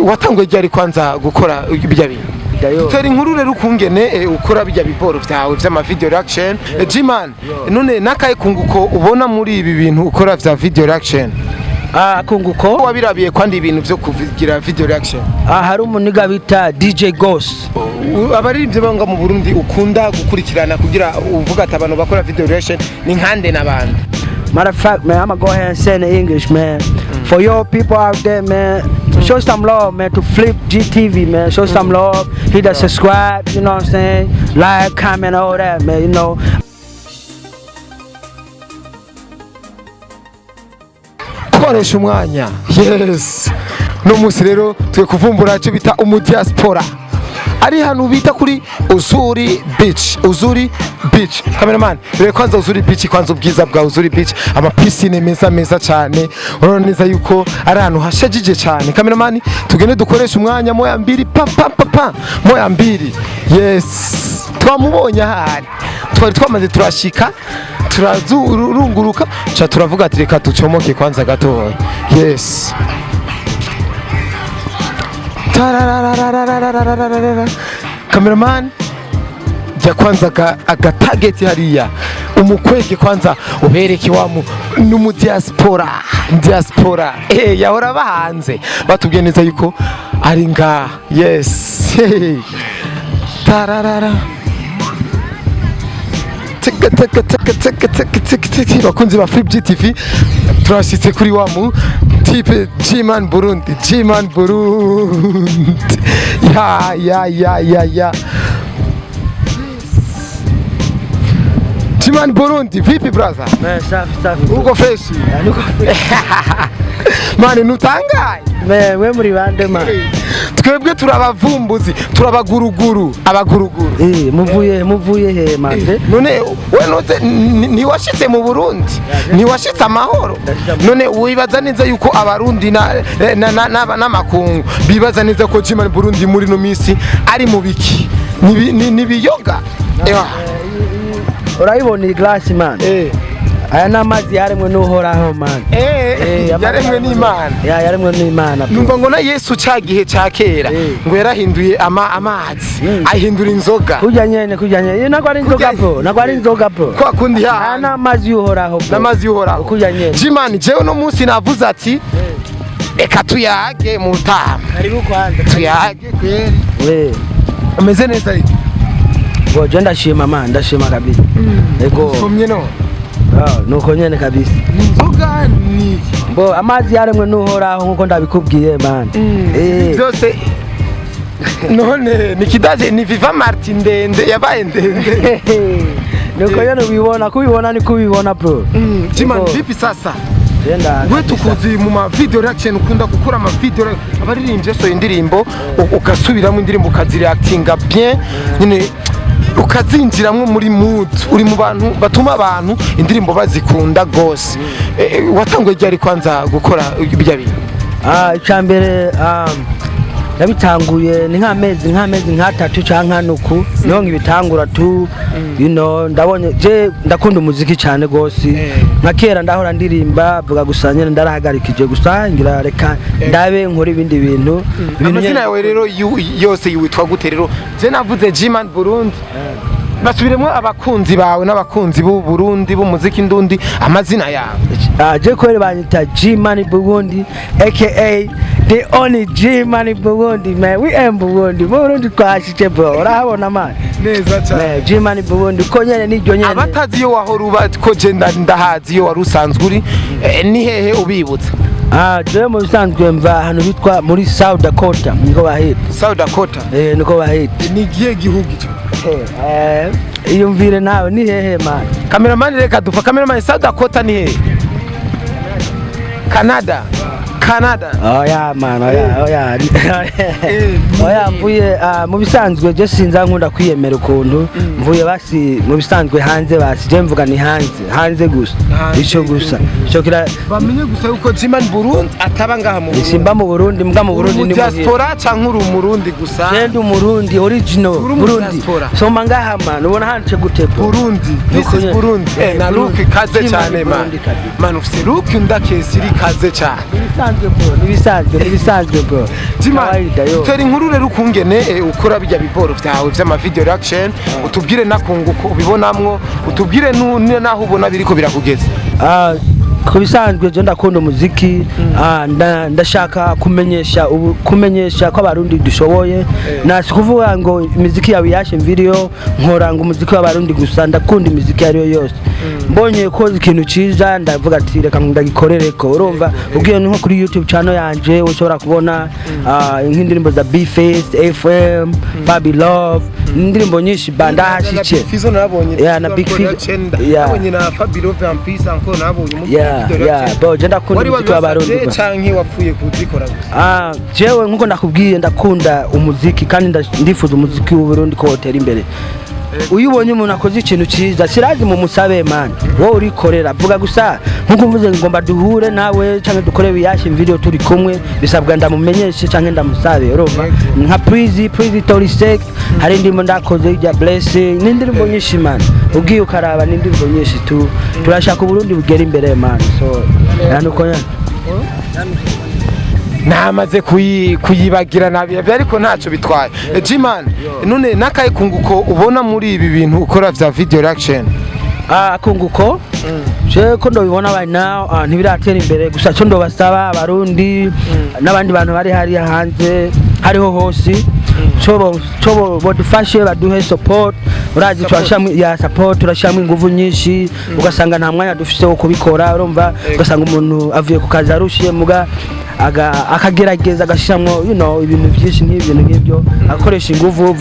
watanguye ryari kwanza gukora bijya bintu teri inkuru rero ukungene ukora bijya biporo vyawe vy'ama video reaction Gman none nakaye kunguko ubona muri ibi bintu ukora vya video reaction kunguko wabirabiye kwandi ibintu vyo kugira video reaction hari umuniga bita DJ Ghost abaririmbye banga mu Burundi ukunda gukurikirana kugira uvuga ati abantu bakora video reaction ni nkande nabandi. Matter of fact, man, I'ma go ahead and say in English, man. For your people out there, man, show some love, man, to Flip GTV, man. Show some love, hit that subscribe, you know what I'm saying? Like, comment, all that, man, you know. Twaresha umwanya. Yes. No musi rero twe kuvumbura cyo bita diaspora. Ari hanu bita kuri Uzuri Beach. Cameraman, rero kwanza Uzuri Beach kwanza ubwiza bwa Uzuri Beach, ama piscine meza cyane. Urabona neza yuko ari hanu hashajije cyane. Cameraman, tugende dukoresha umwanya moya mbiri moya mbiri. Yes. Twamubonye ahari. Twari twamaze turashika. Turazurunguruka cha turavuga ati reka tucomoke kwanza gatoya. Yes. Cameraman jya kwanza agatarget hariya umukwege kwanza ubereke wa mu diaspora yahora bahanze batubwiye neza yuko ari nga. Yes. Tararara bakunzi ba Flip GTV turashitse kuri wa mu type Gman Burundi ya Gman Burundi vipi brother? Safi. Uko fresh? Mane nutangaye? We muri bande man. Twebwe turabavumbuzi, turabaguruguru, abaguruguru. Muvuye he mande? None we note ni washitse mu Burundi, ni washitse amahoro. None wibaza neza yuko abarundi na makungu bibaza neza ko Gman Burundi muri no misi ari mu biki? Ni biyoga. Urayibona iglass man. Aya namazi yaremwe n'uhoraho man. Yaremwe n'Imana. Yaremwe n'Imana. Numva ngo na Yesu cagihe cakera ngo yarahinduye amazi ahindura inzoga. Kujya nyene. Nako ari inzoga bro. Kwa kundi ha. Aya namazi y'uhoraho. Namazi y'uhoraho. Kujya nyene. Gman jewe no munsi navuze ati reka tuyage mu tama. Karibu kwanza. Tuyage kweri. Ameze neza iki? Ngo je ndashima man, ndashima kabisa. Ego. Somye no. Nuko nyene kabisa. Inzoga ni bo amazi yaremwe n'uhoraho nkuko ndabikubwiye man. Byose none nikidaje ni Viva Martin ndende yabaye ndende. Nuko yano kubibona ni kubibona bro. Gman vipi sasa? We tukuzi mu ma video reaction ukunda gukora ama video abaririmbye so indirimbo ugasubiramo indirimbo ukazireactinga bien nyine ukazinjiramwe muri mood uri mu bantu batuma abantu indirimbo bazikunda gose. Watanguye ryari kwanza gukora bijya bintu? Icambere nabitanguye ni nk'amezi nk'atatu canka nuku niho ngibitangura tu you know ndabonye je ndakunda umuziki cyane gose nka kera ndahora ndirimba vuga gusanya ndarahagarikije gusa ngira reka ndabe nkora ibindi bintu amazina yawe rero yose yitwa gute rero? Je navuze Gman Burundi basubiremo abakunzi bawe n'abakunzi b'u Burundi b'umuziki ndundi amazina yawe. Je kwere banyita Gman Burundi aka the only Gman Burundi man. We am Burundi twashije bro urahabona man neza cyane. Gman Burundi ko nyene niryo nyene abatazi yo wahoruba ko je ndahazi yo warusanzwe uri ni hehe ubibutsa? Je mu bisanzwe mva hano bitwa muri South Dakota niko bahita. South Dakota niko bahita. Ni giye gihugu cyo iyumvire nawe ni hehe man? Cameraman reka dufa cameraman. South Dakota ni hehe? Canada. Oya man, oya mvuye mu bisanzwe je sinza nkunda kwiyemera ukuntu mvuye basi mu bisanzwe hanze basi je mvuga ni hanze gusa ico gusa ico kira bamenye gusa uko Gman Burundi ataba ngaha mu Burundi. Simba mu Burundi mbwa mu Burundi ni diaspora canke uri umurundi gusa? Je ndi umurundi original Burundi. So mangaha man ubona hanje gute Burundi? This is Burundi. Na look kaze cyane man ufite look ndakesiri kaze cyane. Nibisanzwe bro. kawaida yo. Tera inkuru rero ukungene ukora bijya biporo vyawe vy'ama video reaction, utubwire nakunguko ubibonamwo, utubwire naho ubona biriko birakugeza. Kubisanzwe je ndakunda umuziki, ndashaka kumenyesha ko abarundi dushoboye, nasi kuvuga ngo imiziki yawe yashe video nkora ngo umuziki w'abarundi gusa, ndakunda imiziki ariyo yose. Mbonye ko ikintu ciza ndavuga ati reka ndagikorereko. Urumva ugiye nko kuri YouTube channel yanje ushobora kubona nk'indirimbo za bafise, FM, Baby Love, indirimbo nyinshi banda hashice. Fizo nabonye. Yeah, na Big Fizo. Nabonye na Baby Love and Peace anko nabonye mu bo je ndakunda umuziki w'abarundi canke wapfuye kuzikora gusa. Jewe nkuko ndakubwiye ndakunda umuziki kandi ndifuza umuziki w'uburundi ko wotera imbere. Uyubonye umuntu akoze ikintu ciza sirazi mu musabe man, wowe urikorera vuga gusa nkuko mvuze ngomba duhure nawe canke dukore biyashe video turi kumwe, bisabwa ndamumenyeshe canke ndamusabe. Urumva nka Prizi 36 hari ndimo ndakoze ya Blessing n'indirimbo nyinshi man, ugiye ukaraba n'indirimbo nyinshi turashaka uburundi bugera imbere man. So nuko nyane namaze kuyibagira nabi ariko ntacyo bitwaye. Gman none nakaye kunguko ubona muri ibi bintu ukora vya video reaction? Kunguko je ko ndobibona bari now ntibiratera imbere gusa cyo ndobasaba abarundi n'abandi bantu bari hari hanze hariho hose chobo bodufashe baduhe support. Urazi twashamwe ya support, turashamwe inguvu nyinshi, ugasanga nta mwanya dufise wo kubikora. Urumva ugasanga umuntu avuye ku kazi arushiye muga akagerageza agashiramwo ibintu byinshi n'ibintu nk'ibyo akoresha inguvu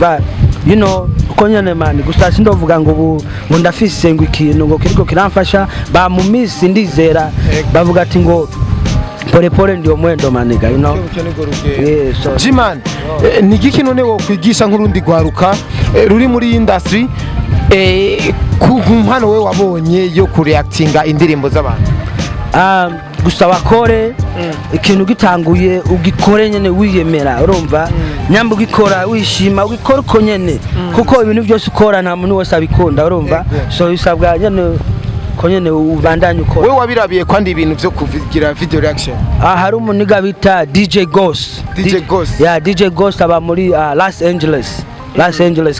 uko nyene man. Gusa sindovuga ngo ndafise ngo ikintu ngo kiriko kiramfasha ba mu misi ndizera bavuga ati ngo pole ndio mwendo maniga Gman nigiki none wo kwigisha nk'urundi gwaruka ruri muri industry ku mpano we wabonye yo kureactinga indirimbo z'abantu? Gusa bakore ikintu gitanguye ugikore nyene wiyemera. Urumva nyamba ugikora wishima ugikora uko nyene kuko ibintu byose ukora nta muntu wese abikunda. Urumva so bisabwa nyene ko nyene ubandanye ukora. Wewe wabirabiye kwandi ibintu byo kugira video reaction? Hari umuniga bita DJ Ghost. DJ Ghost aba muri Los Angeles,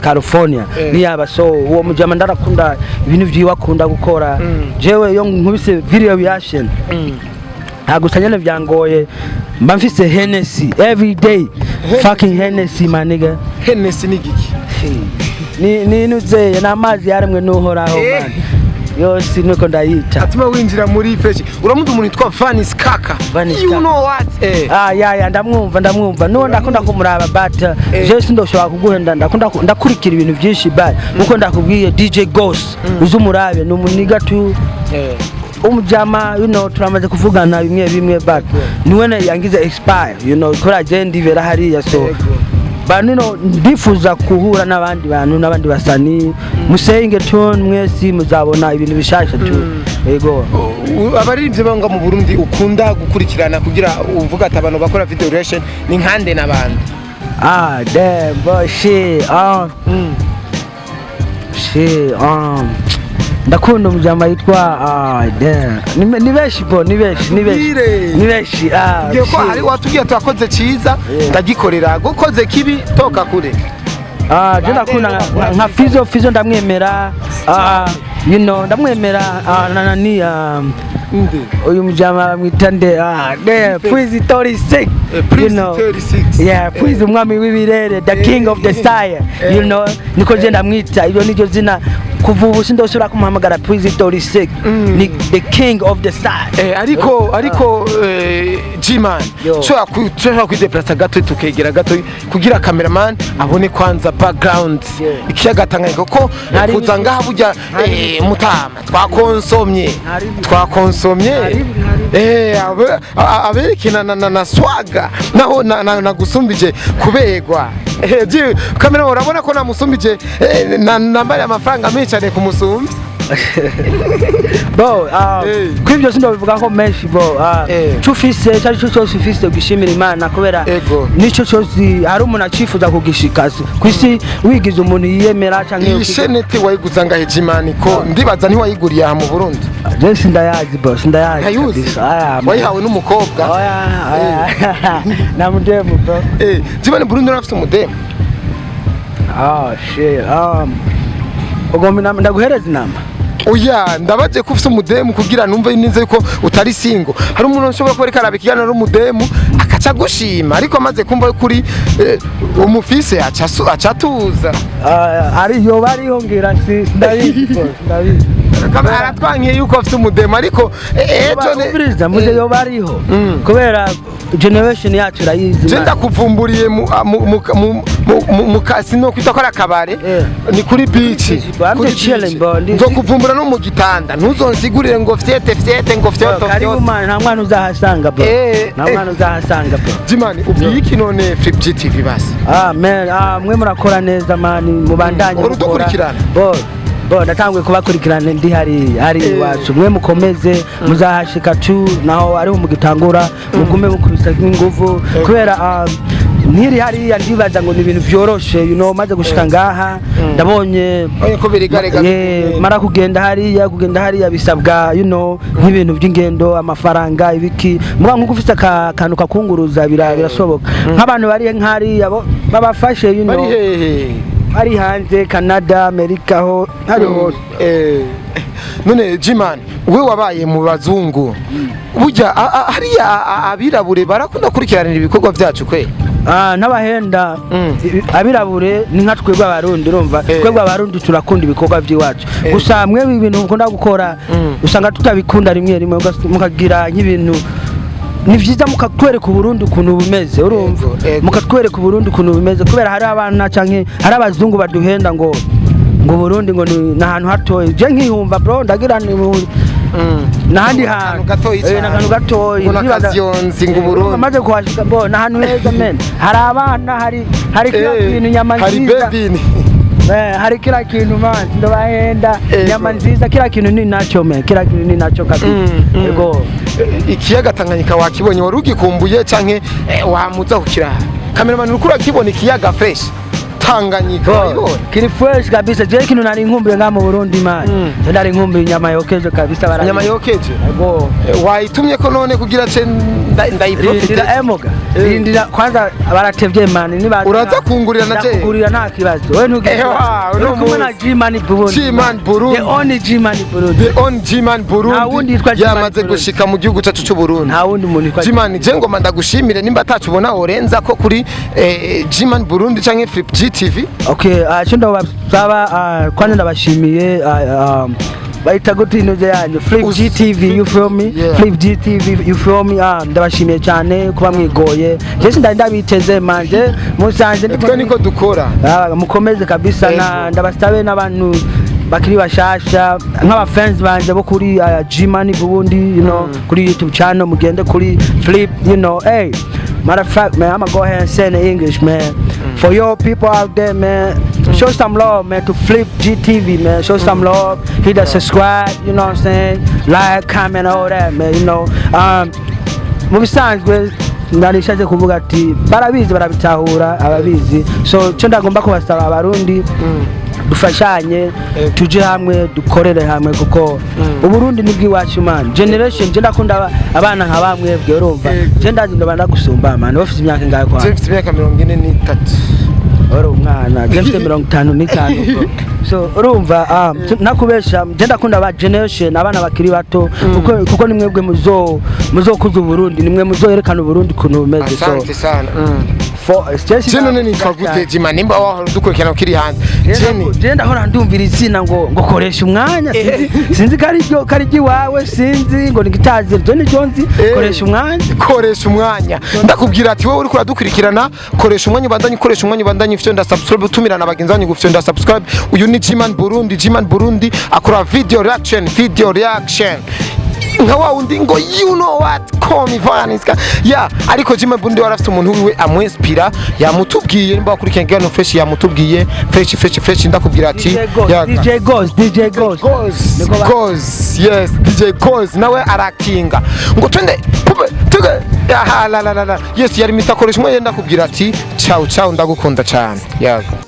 California. Niyaba so uwo mujama ndarakunda ibintu by'iwakunda gukora. Jewe yo nkubise video reaction agusanyane byangoye mba mfise Hennessy every day. Fucking Hennessy my nigga. Hennessy ni giki? Ni nuze n'amazi yarimwe n'uhoraho man. Yose nuko ndayita. Atuma winjira muri fresh. Uramuzi umuntu yitwa Vanis Kaka. You know what? Ndamwumva. No ndakunda kumuraba but je sindoshobora kuguhenda, ndakurikira ibintu byinshi but uko ndakubwiye DJ Ghost uzumurabe n'umuniga tu umujama turamaze kuvugana bimwe but niwe yangize expire kora je ndivera hariya so banino ndifuza kuhura n'abandi bantu n'abandi basani musenge tone mwesi muzabona ibintu bishasha tu. Yego abaririmbye banga mu Burundi ukunda gukurikirana kugira uvuga ati abantu bakora video reaction ni nkande n'abandi? Damn boy shit ndakunda umujama yitwa ni benshi ngiye ko hari watubwiye twakoze ciza ndagikorera gukoze kibi toka kure. Je nakunda nka Fizo ndamwemera ndamwemera nani uyu mujama mwitande Prizi 36 Prizi umwami w'ibirere, the king of the sire niko je ndamwita. Ibyo niryo zina kuva ubu sindoshobora kumuhamagara Prizi 36 ni the king of the sire. Ariko Gman shobora kwideplasa gato tukegera gato kugira cameraman abone kwanza background ikiyaga Tanganyika ko kuza ngaha burya mutama twakonsomye aberekana na swaga naho nagusumbije kubegwa. Kamera urabona ko namusumbije nambari amafaranga menshi cyane kumusumba. bo kw'ibyo sindo bivuga ko menshi bo cufise cyari cyo cyose ufise gishimira Imana kubera nico cyose hari umuntu acifuza kugishikaza kwisi wigize umuntu yiyemera canke ishenete wayiguza ngaheje Imana ko ndibaza ntiwayiguriye aha mu Burundi je sindayazi bo sindayazi wayihawe n'umukobwa na mudemu bro jibane Burundi urafite umudemu shit ugomba ndaguhereza inama oya ndabaje ko ufite umudemu kugira numve ninze yuko utari singo hari umuntu ushobora kwereka arabe kijana n'umudemu akaca gushima ariko amaze kumva kuri umufise acatuza ari yo bariho ngira ndabizi aratwankiye yuko afite umudemu ariko ejo muje yo bariho kubera generation yacu rayizi je ndakuvumburiye mu kasino kwita ko akabare ni kuri beach nzo kuvumbura no mu gitanda ntuzonsigurire ngo fyete ngo fyoto karibu man nta mwana uzahasanga bro nta mwana uzahasanga bro jimani ubwiye iki none Flip GTV basi man mwe murakora neza man mubandanye urudukurikirana bo natangwe kubakurikirana ndi hari iwacu mwe mukomeze muzahashika tu naho ari mu gitangura mugume mukubisa inguvu kubera ntiri hariya ndibaza ngo ni ibintu byoroshe maze gushika ngaha ndabonye ko birigarega mara kugenda hariya bisabwa nk'ibintu by'ingendo amafaranga ibiki muba nko gufite akantu kakunguruza birasoboka nk'abantu bari nk'hariya babafashe ari hanze Canada Amerika ho hari hose none Jimani we wabaye mu bazungu burya hariya abirabure barakunda kurikirana ibikorwa byacu kwe n'abahenda abirabure ni nka twebwe abarundi urumva twebwe abarundi turakunda ibikorwa by'iwacu gusa mwe ibintu mukunda gukora usanga tutabikunda rimwe mukagira nk'ibintu ni vyiza mukatwereka uburundi ukuntu bumeze urumva mukatwereka uburundi ukuntu bumeze kubera hari abana canke hari abazungu baduhenda ngo Burundi ngo ni ahantu hatoye je nkihumva bro ndagira ni nahandi hantu n'akantu gatoyi nibaziyonzi ngo Burundi amaze kuhashika bo nahantu heza men hari abana hari kila kintu nyama nziza hari kila kintu man ndabahenda nyama nziza kila kintu ni nacho men kila kintu ni nacho kabisa yego ikiyaga Tanganyika wakibonye warugikumbuye canke wamuza kukira cameraman urukura kibona ikiyaga fresh Tanganyika kiri fresh kabisa je kintu nari nkumbuye nga mu Burundi man nari nkumbuye nyama yokeje kabisa bara nyama yokeje yego wayitumye ko none kugira ce ndayiprofite emoga ndira kwanza baratevye man ni ba uraza kungurira na je kungurira nta kibazo we ntugiye no kumana Gmoney Burundi the only Gmoney Burundi the only Gmoney Burundi yamaze gushika mu gihugu cyacu cy'u Burundi nta wundi muntu Gmoney je ngoma ndagushimire nimba atacubona orenza ko kuri Gmoney Burundi canke Flip GTV okay cyo basaba kwanza ndabashimiye baita gute inoze yanyu Flip GTV you feel me Flip GTV you feel me ndabashimiye cyane kuba mwigoye je ndabiteze manje musanze ndiko niko dukora mukomeze kabisa na ndabasabe n'abantu bakiri bashasha nk'aba fans banje bo kuri Gmoney Burundi kuri YouTube channel mugende kuri Flip hey matter of fact man I'ma go ahead and say in English man for your people out there man show some love man to Flip GTV man show some love hit that subscribe you know what I'm saying like comment all that man mu bisanzwe ndarishaje kuvuga ati barabizi barabitahura ababizi so cyo ndagomba kubasaba abarundi dufashanye tuje hamwe dukorere hamwe kuko uburundi ni bw'iwacu man generation je ndakunda abana nka bamwe bwe urumva je ndazi ndabanda gusumba man office imyaka ngaye kwa je mfite imyaka 43 oro umwana je mfite 55 so urumva nakubesha je ndakunda ba generation abana bakiri bato kuko nimwe bwe muzokuza uburundi nimwe muzoyerekana uburundi kuntu bumeze so asante sana Jeno nini twagute Gmoney nimba wahora dukurikirana kiri hanze je ndahora ndumvira izina ngo koresha umwanya sinzi karigi wawe sinzi ngo nigitaze je nijonzi koresha umwanya ndakubwira ati wowe uri kuradukurikirana koresha umwanya ubandanye ufite nda subscribe utumirana abagenzi banyu gufite nda subscribe uyu ni Gmoney Burundi akora video reaction nka wa wundi ngo you know what call me Vanessa ya ariko Jimmy Burundi warafite umuntu wiwe amwinspira yamutubwiye nimba wakurikiye ngano fresh yamutubwiye fresh ndakubwira ati DJ Goes yes DJ Goes nawe arakinga ngo twende tuge ya la yes yari Mr. Koresha mwe ndakubwira ati ciao ndagukunda cyane yaga